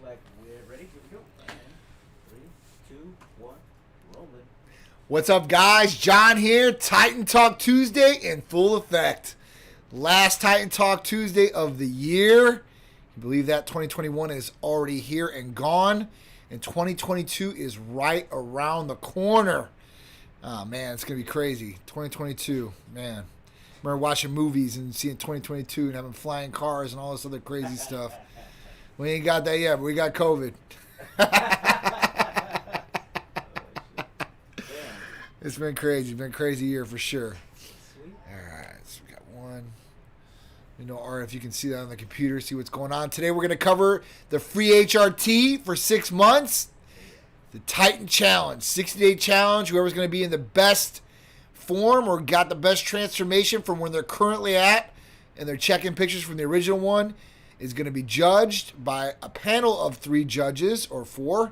like we're ready. Here we go. And 3, 2, 1, rolling. What's up, guys? John here. Titan Talk Tuesday in full effect. Last Titan Talk Tuesday of the year. Can you believe that? 2021 is already here and gone. And 2022 is right around the corner. Oh, man, it's going to be crazy. 2022, man. I remember watching movies and seeing 2022 and having flying cars and all this other crazy stuff. We ain't got that yet, but we got COVID. It's been crazy. It's been a crazy year for sure. All right, so we got one. You know, or if you can see that on the computer, see what's going on. Today we're going to cover the free HRT for 6 months. The Titan Challenge, 60-day challenge. Whoever's going to be in the best form or got the best transformation from where they're currently at, and they're checking pictures from the original one, is going to be judged by a panel of 3 judges or 4.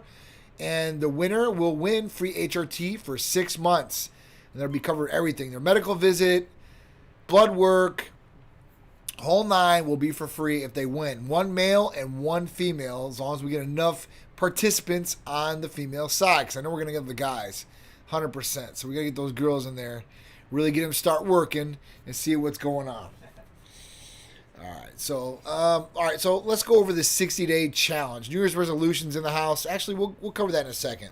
And the winner will win free HRT for 6 months. And they'll be covered everything. Their medical visit, blood work, whole 9 will be for free if they win. 1 male and 1 female, as long as we get enough participants on the female side. Because I know we're going to get the guys 100%. So we got to get those girls in there, really get them start working and see what's going on. All right, so let's go over this 60-day challenge. New Year's resolutions in the house. Actually, we'll cover that in a second.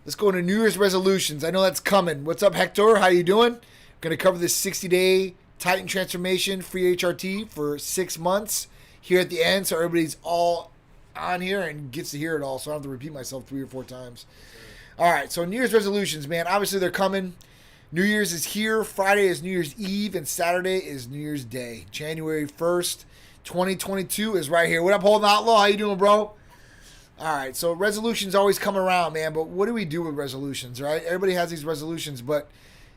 Let's go into New Year's resolutions. I know that's coming. What's up, Hector? How you doing? I'm going to cover this 60-day Titan transformation free HRT for 6 months here at the end, so everybody's all on here and gets to hear it all, so I don't have to repeat myself 3 or 4 times. All right, so New Year's resolutions, man. Obviously, they're coming. New Year's is here. Friday is New Year's Eve, and Saturday is New Year's Day. January 1st, 2022 is right here. What up, Holden Outlaw? How you doing, bro? All right, so resolutions always come around, man, but what do we do with resolutions, right? Everybody has these resolutions, but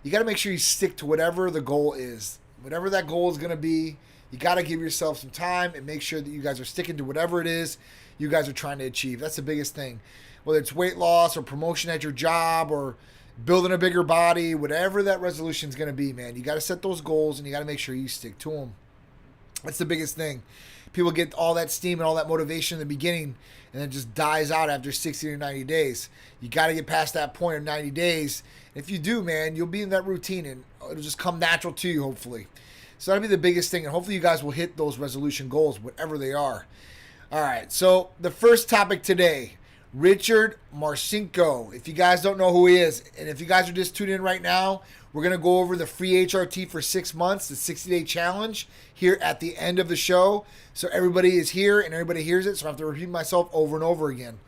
you got to make sure you stick to whatever the goal is. Whatever that goal is going to be, you got to give yourself some time and make sure that you guys are sticking to whatever it is you guys are trying to achieve. That's the biggest thing. Whether it's weight loss or promotion at your job or building a bigger body, whatever that resolution is going to be, man, you got to set those goals and you got to make sure you stick to them. That's the biggest thing. People get all that steam and all that motivation in the beginning and then it just dies out after 60 or 90 days. You got to get past that point of 90 days. If you do, man, you'll be in that routine and it'll just come natural to you, hopefully. So that'll be the biggest thing, and hopefully you guys will hit those resolution goals, whatever they are. All right, so the first topic today, Richard Marcinko. If you guys don't know who he is, and if you guys are just tuning in right now, we're going to go over the free HRT for 6 months, the 60-day challenge here at the end of the show. So everybody is here and everybody hears it, so I have to repeat myself over and over again.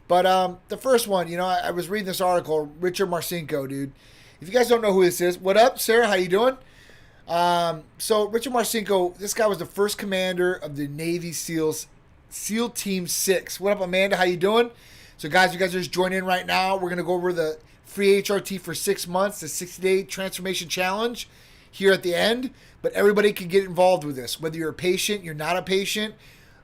But the first one, you know, I was reading this article, Richard Marcinko, dude. If you guys don't know who this is, what up, Sarah? How you doing? So Richard Marcinko, this guy was the first commander of the Navy SEALs, SEAL Team 6. What up, Amanda? How you doing? So, guys, you guys are just joining in right now. We're going to go over the free HRT for 6 months, the 60-day transformation challenge here at the end. But everybody can get involved with this. Whether you're a patient, you're not a patient,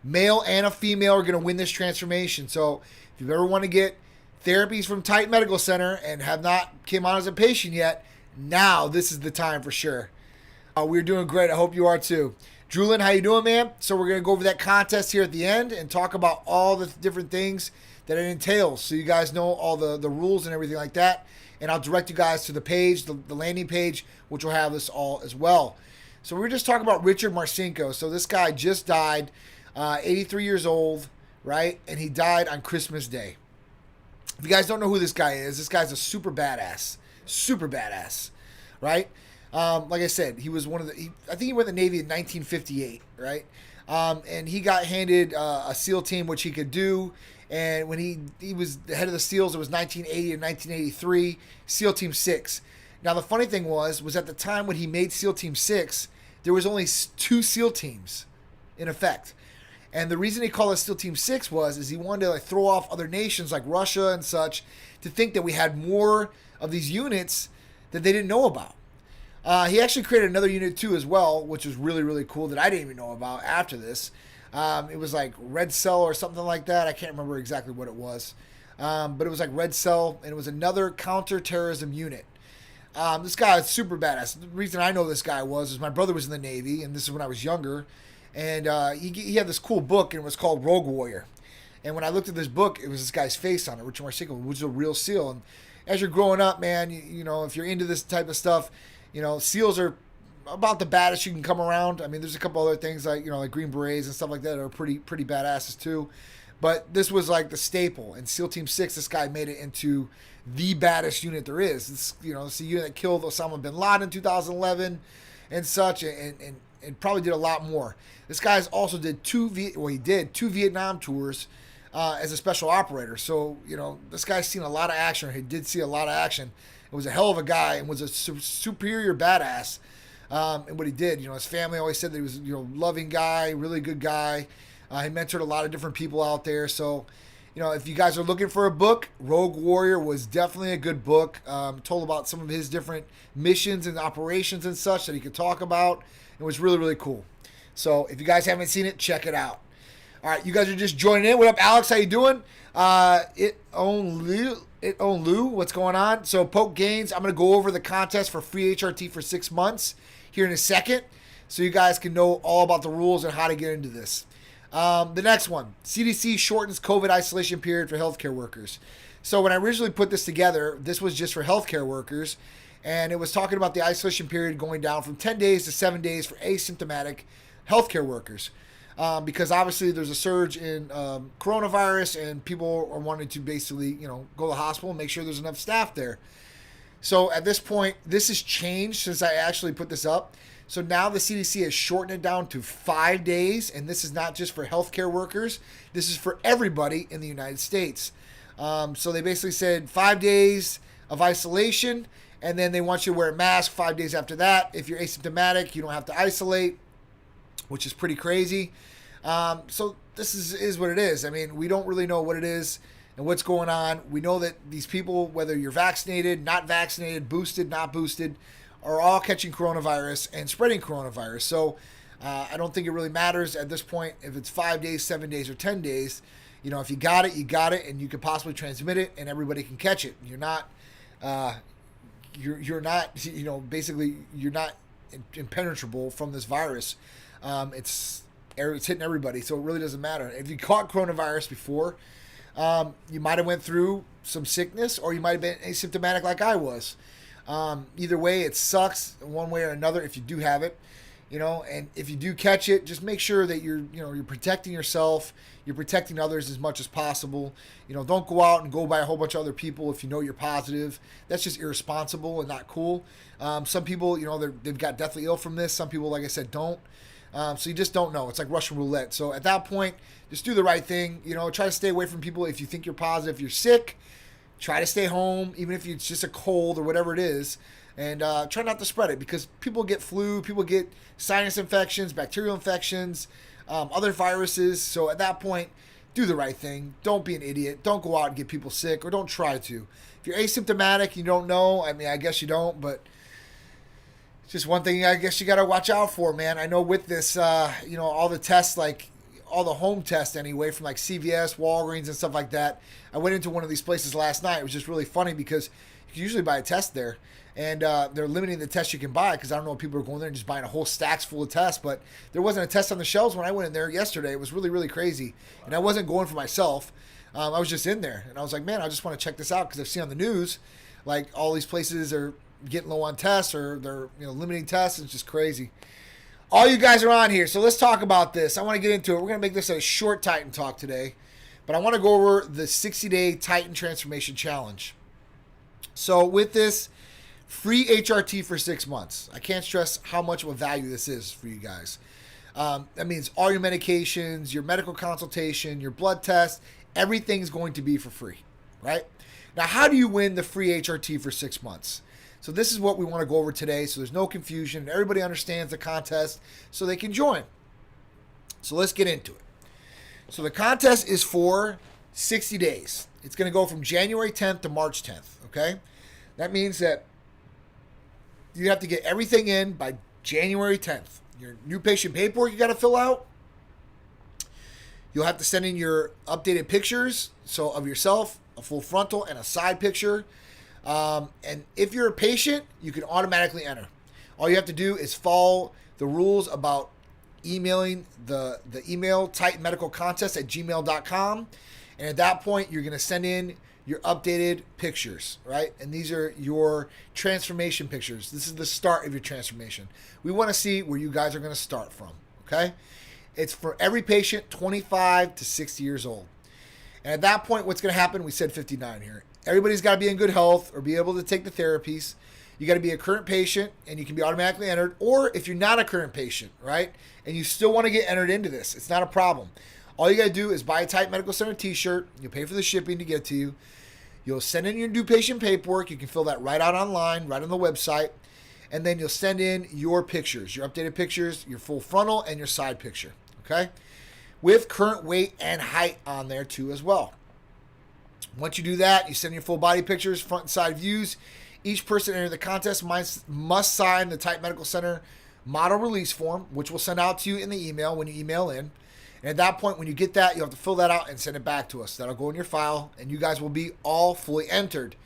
male and a female are going to win this transformation. So, if you ever want to get therapies from Titan Medical Center and have not came on as a patient yet, now this is the time for sure. We're doing great. I hope you are too. Drulin, how you doing, man? So we're going to go over that contest here at the end and talk about all the different things that it entails so you guys know all the rules and everything like that. And I'll direct you guys to the page, the landing page, which will have this all as well. So we're just talking about Richard Marcinko. So this guy just died, 83 years old, right? And he died on Christmas Day. If you guys don't know who this guy is, this guy's a super badass, right? Like I said, he was one of the, I think he went in the Navy in 1958, right? And he got handed a SEAL team, which he could do. And when he was the head of the SEALs, it was 1980 and 1983, SEAL Team 6. Now, the funny thing was at the time when he made SEAL Team 6, there was only 2 SEAL teams in effect. And the reason he called it SEAL Team 6 is he wanted to like throw off other nations like Russia and such to think that we had more of these units that they didn't know about. He actually created another unit too as well, which was really, really cool that I didn't even know about after this. It was like Red Cell or something like that. I can't remember exactly what it was. But it was like Red Cell, and it was another counterterrorism unit. This guy is super badass. The reason I know this guy is my brother was in the Navy, and this is when I was younger. And he had this cool book, and it was called Rogue Warrior. And when I looked at this book, it was this guy's face on it, Richard Marcinko, which is a real SEAL. And as you're growing up, man, you know, if you're into this type of stuff, you know, SEALs are about the baddest you can come around. I mean, there's a couple other things like, you know, like Green Berets and stuff like that are pretty badasses too. But this was like the staple. And SEAL Team 6, this guy made it into the baddest unit there is. It's, you know, it's the unit that killed Osama bin Laden in 2011 and such, and probably did a lot more. This guy's also did two Vietnam tours as a special operator. So, you know, this guy's seen a lot of action, or he did see a lot of action. It was a hell of a guy and was a superior badass in what he did. You know, his family always said that he was, you know, loving guy, really good guy. He mentored a lot of different people out there. So, you know, if you guys are looking for a book, Rogue Warrior was definitely a good book. Told about some of his different missions and operations and such that he could talk about. It was really, really cool. So if you guys haven't seen it, check it out. All right, you guys are just joining in. What up, Alex? How you doing? It own Lou, what's going on? So Poke Gaines, I'm going to go over the contest for free HRT for 6 months here in a second, so you guys can know all about the rules and how to get into this. The next one, CDC shortens COVID isolation period for healthcare workers. So when I originally put this together, this was just for healthcare workers, and it was talking about the isolation period going down from 10 days to 7 days for asymptomatic healthcare workers. Because obviously there's a surge in coronavirus, and people are wanting to basically, you know, go to the hospital and make sure there's enough staff there. So at this point, this has changed since I actually put this up. So now the CDC has shortened it down to 5 days, and this is not just for healthcare workers. This is for everybody in the United States. So they basically said 5 days of isolation, and then they want you to wear a mask 5 days after that. If you're asymptomatic, you don't have to isolate, which is pretty crazy. So this is what it is. I mean, we don't really know what it is and what's going on. We know that these people, whether you're vaccinated, not vaccinated, boosted, not boosted, are all catching coronavirus and spreading coronavirus. So I don't think it really matters at this point if it's 5 days, 7 days, or 10 days. You know, if you got it, you got it, and you could possibly transmit it, and everybody can catch it. You're not, you're not, you know, basically you're not impenetrable from this virus. It's hitting everybody, so it really doesn't matter. If you caught coronavirus before, you might have went through some sickness, or you might have been asymptomatic like I was. Either way, it sucks one way or another if you do have it, you know, and if you do catch it, just make sure that you're protecting yourself, you're protecting others as much as possible. You know, don't go out and go by a whole bunch of other people if you know you're positive. That's just irresponsible and not cool. Some people, you know, they've got deathly ill from this. Some people, like I said, don't. So you just don't know. It's like Russian roulette. So at that point, just do the right thing. You know, try to stay away from people if you think you're positive. If you're sick, try to stay home, even if it's just a cold or whatever it is, and try not to spread it, because people get flu, people get sinus infections, bacterial infections, other viruses. So at that point, do the right thing. Don't be an idiot. Don't go out and get people sick, or don't try to. If you're asymptomatic, you don't know. I mean, I guess you don't, but it's just one thing I guess you got to watch out for, man. I know with this, you know, all the tests, like all the home tests anyway, from like CVS, Walgreens, and stuff like that. I went into one of these places last night. It was just really funny because you can usually buy a test there, and they're limiting the tests you can buy, because I don't know if people are going there and just buying a whole stacks full of tests, but there wasn't a test on the shelves when I went in there yesterday. It was really, really crazy, and I wasn't going for myself. I was just in there, and I was like, man, I just want to check this out, because I've seen on the news, like, all these places are getting low on tests, or they're, you know, limiting tests. It's just crazy. All you guys are on here, so let's talk about this. I want to get into it. We're going to make this a short Titan talk today, but I want to go over the 60-day Titan Transformation Challenge. So with this, free HRT for 6 months. I can't stress how much of a value this is for you guys. That means all your medications, your medical consultation, your blood test, everything's going to be for free, right? Now, how do you win the free HRT for 6 months? So this is what we want to go over today, so there's no confusion. Everybody understands the contest so they can join. So let's get into it. So the contest is for 60 days. It's going to go from January 10th to March 10th, okay? That means that you have to get everything in by January 10th. Your new patient paperwork you got to fill out. You'll have to send in your updated pictures, so of yourself, a full frontal and a side picture. And if you're a patient, you can automatically enter. All you have to do is follow the rules about emailing the email titanmedicalcontest@gmail.com. And at that point, you're going to send in your updated pictures, right? And these are your transformation pictures. This is the start of your transformation. We want to see where you guys are going to start from, okay? It's for every patient 25 to 60 years old. And at that point, what's going to happen? We said 59 here. Everybody's got to be in good health or be able to take the therapies. You got to be a current patient and you can be automatically entered. Or if you're not a current patient, right, and you still want to get entered into this, it's not a problem. All you got to do is buy a Titan Medical Center t-shirt. You'll pay for the shipping to get it to you. You'll send in your new patient paperwork. You can fill that right out online, right on the website. And then you'll send in your pictures, your updated pictures, your full frontal and your side picture, okay? With current weight and height on there too as well. Once you do that, you send your full body pictures, front and side views. Each person entering the contest must sign the Titan Medical Center model release form, which we'll send out to you in the email when you email in. And at that point, when you get that, you'll have to fill that out and send it back to us. That'll go in your file, and you guys will be all fully entered.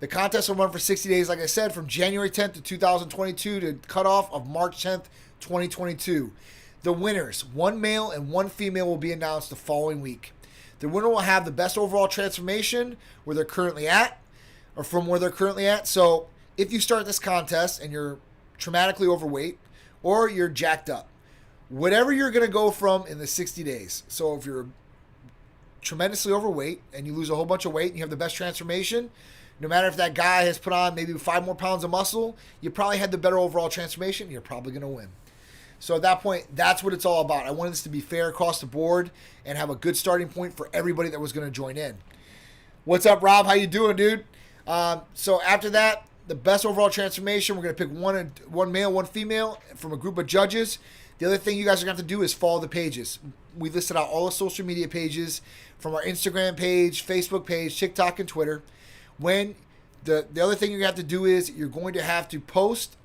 The contest will run for 60 days, like I said, from January 10th to 2022 to cutoff of March 10th, 2022. The winners, one male and one female, will be announced the following week. The winner will have the best overall transformation where they're currently at, or from where they're currently at. So if you start this contest and you're traumatically overweight or you're jacked up, whatever you're going to go from in the 60 days. So if you're tremendously overweight and you lose a whole bunch of weight and you have the best transformation, no matter if that guy has put on maybe 5 more pounds of muscle, you probably had the better overall transformation, you're probably going to win. So at that point, that's what it's all about. I wanted this to be fair across the board and have a good starting point for everybody that was going to join in. What's up, Rob? How you doing, dude? So after that, the best overall transformation, we're going to pick one male, one female from a group of judges. The other thing you guys are going to have to do is follow the pages. We listed out all the social media pages from our Instagram page, Facebook page, TikTok, and Twitter. When the other thing you're going to have to do is you're going to have to post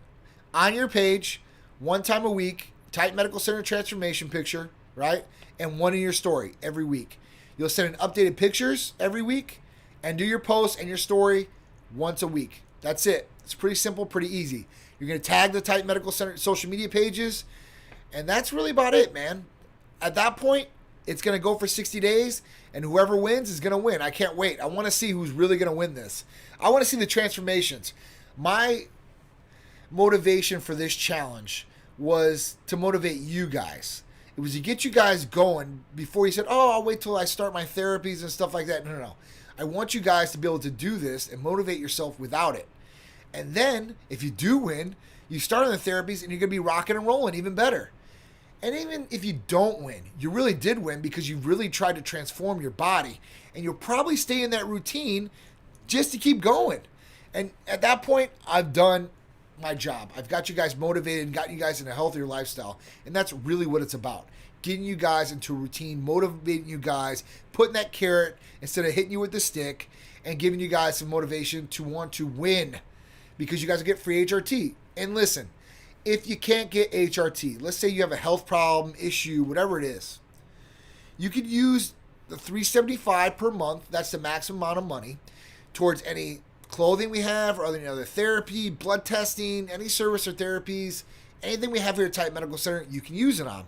on your page one time a week, Titan Medical Center transformation picture, right? And one in your story every week. You'll send in updated pictures every week and do your post and your story once a week. That's it. It's pretty simple, pretty easy. You're going to tag the Titan Medical Center social media pages, and that's really about it, man. At that point, it's going to go for 60 days, and whoever wins is going to win. I can't wait. I want to see who's really going to win this. I want to see the transformations. My motivation for this challenge was to motivate you guys. It was to get you guys going before you said, oh, I'll wait till I start my therapies and stuff like that. No. I want you guys to be able to do this and motivate yourself without it. And then, if you do win, you start on the therapies and you're going to be rocking and rolling even better. And even if you don't win, you really did win because you really tried to transform your body. And you'll probably stay in that routine just to keep going. And at that point, I've done my job. I've got you guys motivated and got you guys in a healthier lifestyle. And that's really what it's about. Getting you guys into a routine, motivating you guys, putting that carrot instead of hitting you with the stick, and giving you guys some motivation to want to win because you guys will get free HRT. And listen, if you can't get HRT, let's say you have a health problem, issue, whatever it is, you could use the $375 per month, that's the maximum amount of money, towards any clothing we have or any other therapy, blood testing, any service or therapies, anything we have here at Titan Medical Center, you can use it on.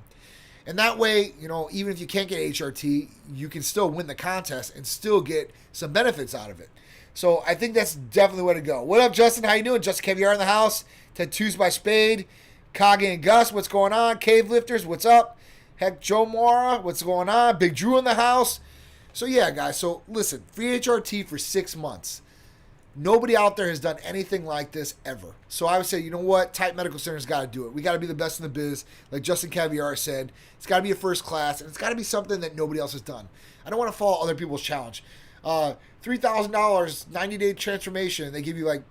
And that way, even if you can't get HRT, you can still win the contest and still get some benefits out of it. So I think that's definitely the way to go. What up, Justin? How you doing? Justin Caviar in the house. Tattoos by Spade. Kage and Gus, what's going on? Cave Lifters, what's up? Heck, Joe Mora, what's going on? Big Drew in the house. So yeah, guys. So listen, free HRT for 6 months. Nobody out there has done anything like this ever. So I would say, you know what? Titan Medical Center's got to do it. We got to be the best in the biz. Like Justin Caviar said, it's got to be a first class, and it's got to be something that nobody else has done. I don't want to follow other people's challenge. $3,000, 90-day transformation. They give you like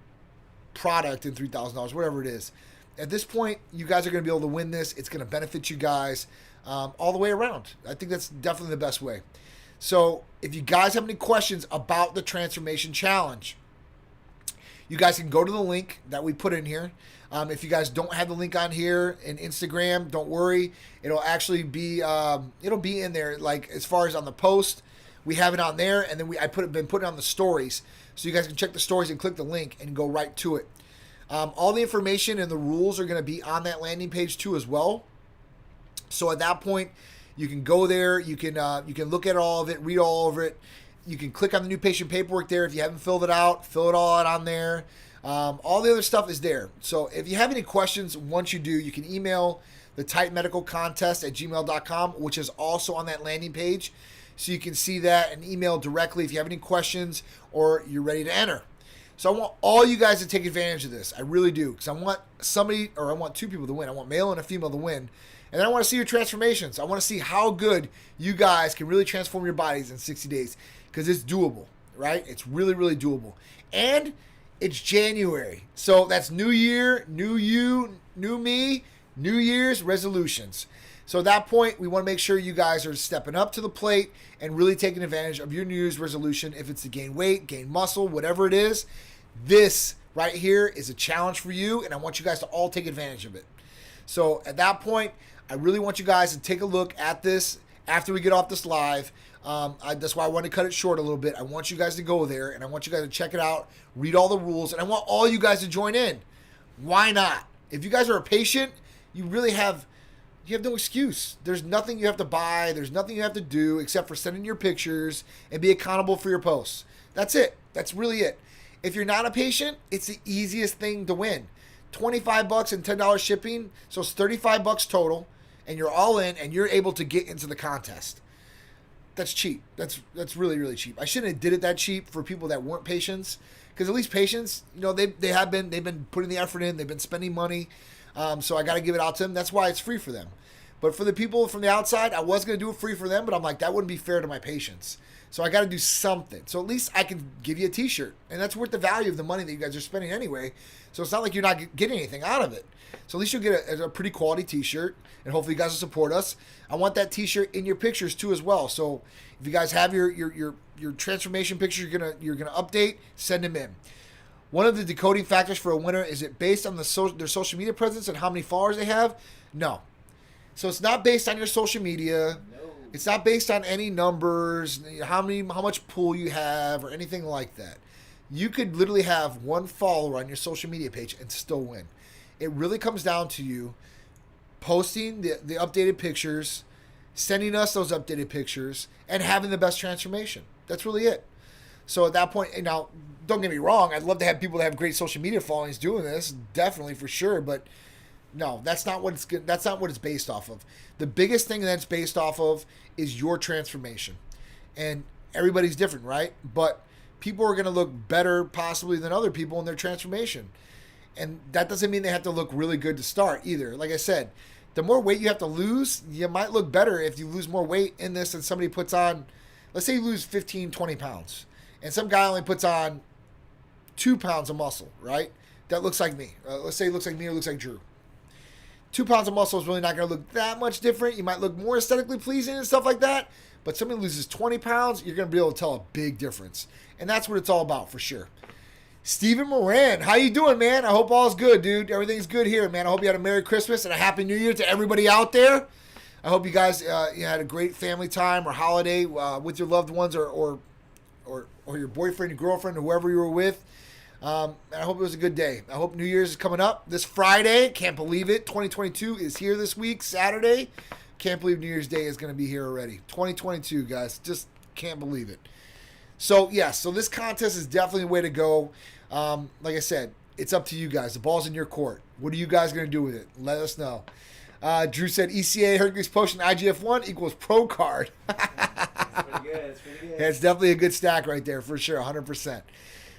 product in $3,000, whatever it is. At this point, you guys are going to be able to win this. It's going to benefit you guys all the way around. I think that's definitely the best way. So if you guys have any questions about the transformation challenge, you guys can go to the link that we put in here. If you guys don't have the link on here in Instagram, don't worry. It'll actually be it'll be in there. Like as far as on the post, we have it on there, and then been putting it on the stories, so you guys can check the stories and click the link and go right to it. All the information and the rules are going to be on that landing page too as well. So at that point, you can go there. You can look at all of it, read all over it. You can click on the new patient paperwork there. If you haven't filled it out, fill it all out on there. All the other stuff is there. So if you have any questions, once you do, you can email the tightmedicalcontest@gmail.com, which is also on that landing page. So you can see that and email directly if you have any questions or you're ready to enter. So I want all you guys to take advantage of this. I really do. Because I want I want two people to win. I want male and a female to win. And then I want to see your transformations. I want to see how good you guys can really transform your bodies in 60 days. Because it's doable, right? It's really, really doable. And it's January. So that's new year, new you, new me, New Year's resolutions. So at that point, we want to make sure you guys are stepping up to the plate and really taking advantage of your New Year's resolution. If it's to gain weight, gain muscle, whatever it is, this right here is a challenge for you, and I want you guys to all take advantage of it. So at that point, I really want you guys to take a look at this after we get off this live. That's why I want to cut it short a little bit. I want you guys to go there, and I want you guys to check it out, read all the rules, and I want all you guys to join in. Why not? If you guys are a patient, you have no excuse. There's nothing you have to buy. There's nothing you have to do except for send in your pictures and be accountable for your posts. That's it. That's really it. If you're not a patient, it's the easiest thing to win. $25 and $10 shipping, so it's $35 total, and you're all in, and you're able to get into the contest. That's cheap. That's really, really cheap. I shouldn't have did it that cheap for people that weren't patients, because at least patients, they've been putting the effort in, they've been spending money, so I got to give it out to them. That's why it's free for them. But for the people from the outside, I was going to do it free for them, but I'm like, that wouldn't be fair to my patients. So I got to do something. So at least I can give you a t-shirt, and that's worth the value of the money that you guys are spending anyway. So it's not like you're not getting anything out of it. So at least you'll get a pretty quality t-shirt, and hopefully you guys will support us. I want that t-shirt in your pictures too as well. So if you guys have your transformation picture you're gonna update, send them in. One of the decoding factors for a winner, is it based on their social media presence and how many followers they have? No. So it's not based on your social media. No. It's not based on any numbers, how much pull you have, or anything like that. You could literally have one follower on your social media page and still win. It really comes down to you posting the updated pictures, sending us those updated pictures, and having the best transformation. That's really it. So at that point, and now don't get me wrong, I'd love to have people that have great social media followings doing this, definitely for sure, but no, that's not what it's based off of. The biggest thing that's based off of is your transformation. And everybody's different, right? But people are going to look better possibly than other people in their transformation. And that doesn't mean they have to look really good to start either. Like I said, the more weight you have to lose, you might look better if you lose more weight in this than somebody puts on. Let's say you lose 15, 20 pounds. And some guy only puts on 2 pounds of muscle, right? That looks like me. Let's say it looks like me or looks like Drew. 2 pounds of muscle is really not going to look that much different. You might look more aesthetically pleasing and stuff like that. But somebody loses 20 pounds, you're going to be able to tell a big difference. And that's what it's all about for sure. Steven Moran, how you doing, man? I hope all's good, dude. Everything's good here, man. I hope you had a Merry Christmas and a Happy New Year to everybody out there. I hope you guys you had a great family time or holiday with your loved ones or your boyfriend, your girlfriend, or whoever you were with. And I hope it was a good day. I hope New Year's is coming up this Friday. Can't believe it. 2022 is here this week, Saturday. Can't believe New Year's Day is going to be here already. 2022, guys. Just can't believe it. So, yes, so this contest is definitely a way to go. Like I said, it's up to you guys. The ball's in your court. What are you guys going to do with it? Let us know. Drew said ECA Hercules Potion IGF-1 equals Pro Card. That's pretty good. That's pretty good. Yeah, it's definitely a good stack right there for sure, 100%.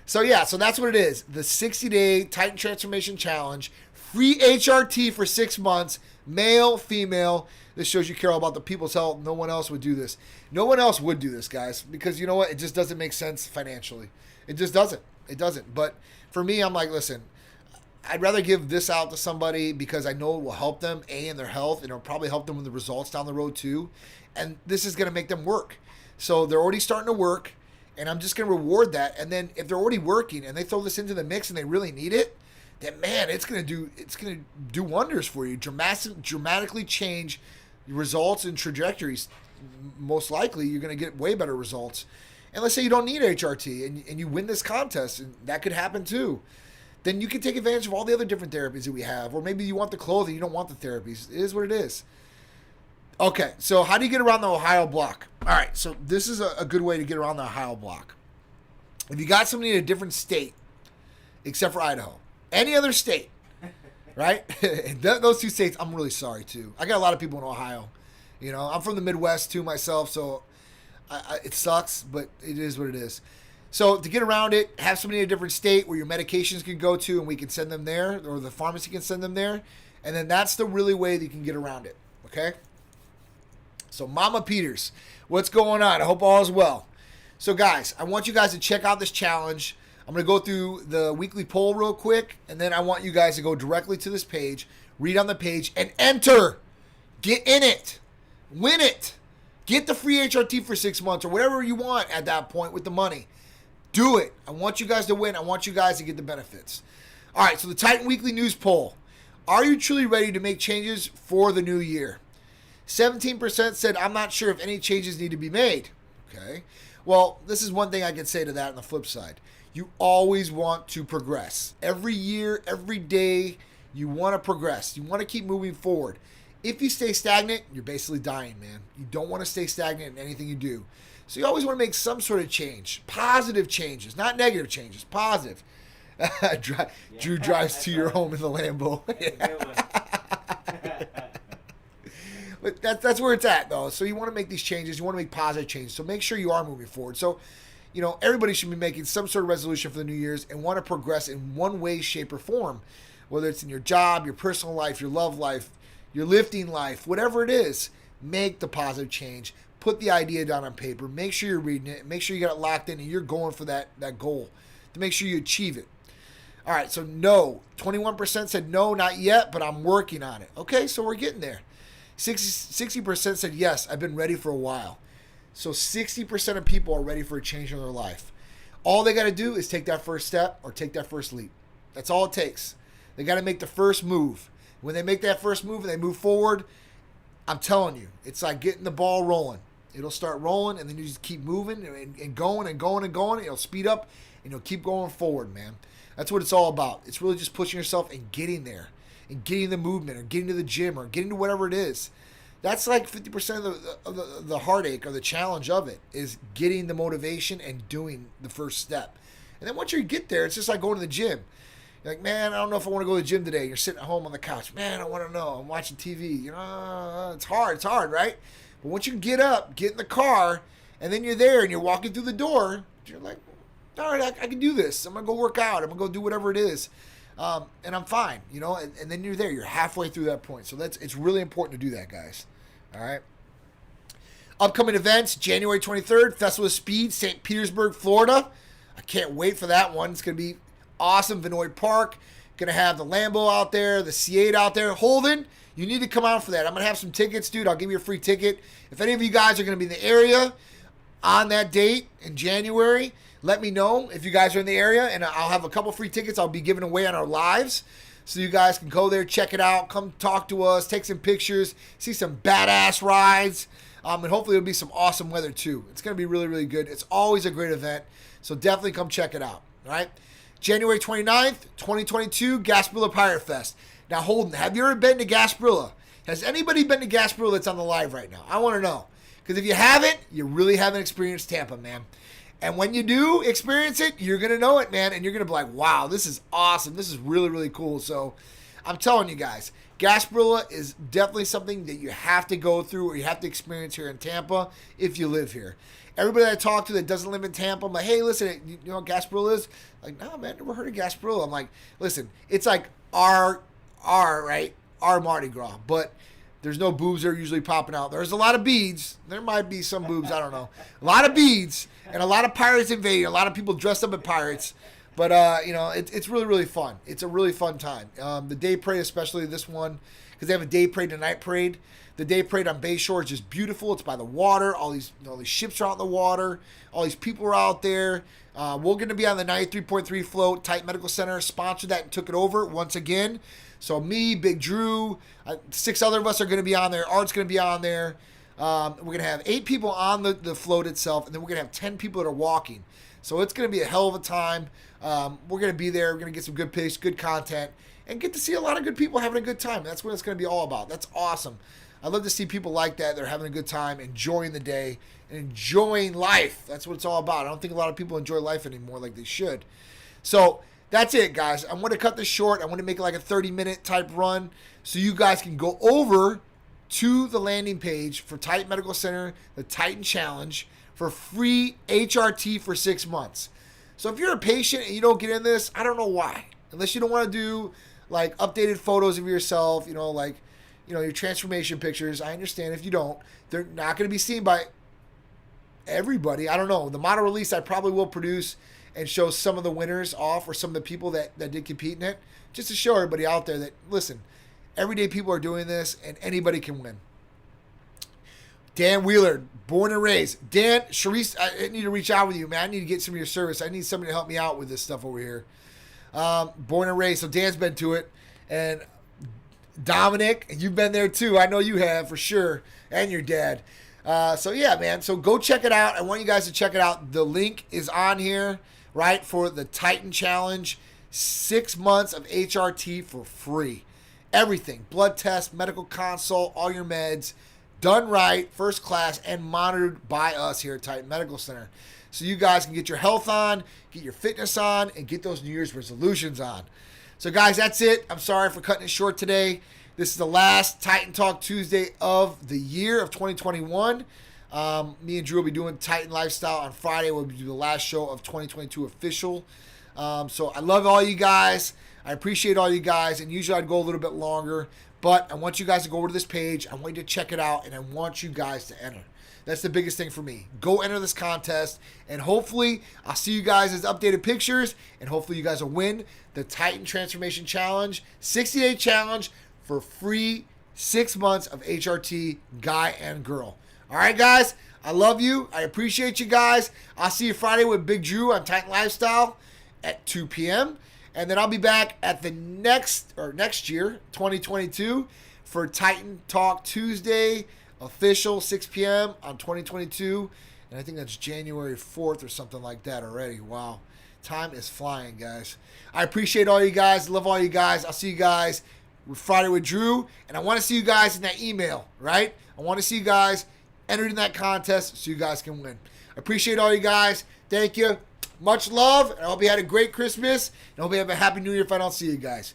So, yeah, so that's what it is. The 60-day Titan Transformation Challenge. Free HRT for 6 months. Male, female. This shows you care all about the people's health. No one else would do this. No one else would do this, guys. Because you know what? It just doesn't make sense financially. It just doesn't. It doesn't. But for me, I'm like, listen, I'd rather give this out to somebody because I know it will help them, A, in their health, and it'll probably help them with the results down the road, too. And this is going to make them work. So they're already starting to work, and I'm just going to reward that. And then if they're already working and they throw this into the mix and they really need it, then, man, it's going to do wonders for you. Dramatically change results and trajectories. Most likely, you're going to get way better results. And let's say you don't need HRT and you win this contest, and that could happen too. Then you can take advantage of all the other different therapies that we have. Or maybe you want the clothing, you don't want the therapies. It is what it is. Okay, so how do you get around the Ohio block? All right, so this is a good way to get around the Ohio block. If you got somebody in a different state, except for Idaho, any other state, right? Those two states, I'm really sorry too. I got a lot of people in Ohio. You know, I'm from the Midwest too myself, so it sucks, but it is what it is. So to get around it, have somebody in a different state where your medications can go to and we can send them there, or the pharmacy can send them there. And then that's the really way that you can get around it, okay? So Mama Peters, what's going on? I hope all is well. So guys, I want you guys to check out this challenge. I'm going to go through the weekly poll real quick, and then I want you guys to go directly to this page, read on the page, and enter. Get in it. Win it. Get the free HRT for 6 months or whatever you want at that point with the money. Do it. I want you guys to win. I want you guys to get the benefits. All right, so the Titan Weekly News Poll. Are you truly ready to make changes for the new year? 17% said, I'm not sure if any changes need to be made. Okay. Well, this is one thing I can say to that on the flip side. You always want to progress. Every year, every day, you want to progress. You want to keep moving forward. If you stay stagnant, you're basically dying, man. You don't want to stay stagnant in anything you do. So you always want to make some sort of change. Positive changes, not negative changes. Positive. Drew drives to your home in the Lambo. But that's where it's at, though. So you want to make these changes. You want to make positive changes. So make sure you are moving forward. So, you know, everybody should be making some sort of resolution for the New Year's and want to progress in one way, shape, or form. Whether it's in your job, your personal life, your love life, your lifting life, whatever it is, make the positive change. Put the idea down on paper. Make sure you're reading it. Make sure you got it locked in and you're going for that goal to make sure you achieve it. All right, so no. 21% said no, not yet, but I'm working on it. Okay, so we're getting there. 60% said yes, I've been ready for a while. So 60% of people are ready for a change in their life. All they got to do is take that first step or take that first leap. That's all it takes. They got to make the first move. When they make that first move and they move forward, I'm telling you, it's like getting the ball rolling. It'll start rolling, and then you just keep moving and going and going and going. It'll speed up, and you'll keep going forward, man. That's what it's all about. It's really just pushing yourself and getting there and getting the movement or getting to the gym or getting to whatever it is. That's like 50% of the heartache or the challenge of it is getting the motivation and doing the first step. And then once you get there, it's just like going to the gym. You're like, man, I don't know if I want to go to the gym today. You're sitting at home on the couch. Man, I want to know. I'm watching TV. You know, it's hard, right? But once you get up, get in the car, and then you're there and you're walking through the door, you're like, all right, I can do this. I'm going to go work out. I'm going to go do whatever it is. And I'm fine, you know, and then you're there. You're halfway through that point. So it's really important to do that, guys. All right. Upcoming events, January 23rd, Festival of Speed, St. Petersburg, Florida. I can't wait for that one. It's going to be awesome. Vinoy Park. Going to have the Lambo out there, the C8 out there. Holden, you need to come out for that. I'm going to have some tickets, dude. I'll give you a free ticket. If any of you guys are going to be in the area on that date in January, let me know if you guys are in the area, and I'll have a couple free tickets I'll be giving away on our lives. So you guys can go there, check it out, come talk to us, take some pictures, see some badass rides, and hopefully it'll be some awesome weather too. It's going to be really, really good. It's always a great event, so definitely come check it out, all right? January 29th, 2022, Gasparilla Pirate Fest. Now, Holden, have you ever been to Gasparilla? Has anybody been to Gasparilla that's on the live right now? I want to know. Because if you haven't, you really haven't experienced Tampa, man. And when you do experience it, you're going to know it, man. And you're going to be like, wow, this is awesome. This is really, really cool. So I'm telling you guys, Gasparilla is definitely something that you have to go through or you have to experience here in Tampa if you live here. Everybody that I talk to that doesn't live in Tampa, I'm like, hey, listen, you know what Gasparilla is? Like, no, man, never heard of Gasparilla. I'm like, listen, it's like our Mardi Gras, but there's no boobs that are usually popping out. There's a lot of beads. There might be some boobs, I don't know. A lot of beads and a lot of pirates invading, a lot of people dressed up as pirates. But, you know, it's really, really fun. It's a really fun time. The day parade, especially this one, because they have a day parade and a night parade. The day parade on Bayshore is just beautiful. It's by the water. All these ships are out in the water. All these people are out there. We're going to be on the 93.3 float. Titan Medical Center sponsored that and took it over once again. So me, Big Drew, 6 other of us are going to be on there. Art's going to be on there. We're going to have 8 people on the float itself, and then we're going to have 10 people that are walking. So it's going to be a hell of a time. We're going to be there. We're going to get some good pace, good content, and get to see a lot of good people having a good time. That's what it's going to be all about. That's awesome. I love to see people like that. They're having a good time, enjoying the day, and enjoying life. That's what it's all about. I don't think a lot of people enjoy life anymore like they should. So that's it, guys. I'm going to cut this short. I want to make it like a 30-minute type run so you guys can go over to the landing page for Titan Medical Center, the Titan Challenge, for free HRT for 6 months. So if you're a patient and you don't get in this, I don't know why. Unless you don't want to do like updated photos of yourself, your transformation pictures. I understand if you don't. They're not going to be seen by everybody. I don't know. The model release I probably will produce and show some of the winners off, or some of the people that did compete in it, just to show everybody out there that, listen, everyday people are doing this and anybody can win. Dan Wheeler, born and raised. Dan, Sharice, I need to reach out with you, man. I need to get some of your service. I need somebody to help me out with this stuff over here. Born and raised. So Dan's been to it. And Dominic, and you've been there too. I know you have for sure. And your dad. So yeah, man. So go check it out. I want you guys to check it out. The link is on here, right, for the Titan Challenge. 6 months of HRT for free. Everything. Blood test, medical consult, all your meds. Done right, first class, and monitored by us here at Titan Medical Center. So you guys can get your health on, get your fitness on, and get those New Year's resolutions on. So guys, that's it. I'm sorry for cutting it short today. This is the last Titan Talk Tuesday of the year of 2021. Me and Drew will be doing Titan Lifestyle on Friday. We'll do the last show of 2022 official. So I love all you guys. I appreciate all you guys. And usually I'd go a little bit longer. But I want you guys to go over to this page. I want you to check it out, and I want you guys to enter. That's the biggest thing for me. Go enter this contest, and hopefully I'll see you guys as updated pictures, and hopefully you guys will win the Titan Transformation Challenge, 60-day challenge for free 6 months of HRT, guy and girl. All right, guys, I love you. I appreciate you guys. I'll see you Friday with Big Drew on Titan Lifestyle at 2 p.m., and then I'll be back at the next year, 2022, for Titan Talk Tuesday, official 6 p.m. on 2022. And I think that's January 4th or something like that already. Wow. Time is flying, guys. I appreciate all you guys. Love all you guys. I'll see you guys Friday with Drew. And I want to see you guys in that email, right? I want to see you guys entered in that contest so you guys can win. I appreciate all you guys. Thank you. Much love, and I hope you had a great Christmas, and I hope you have a happy New Year if I don't see you guys.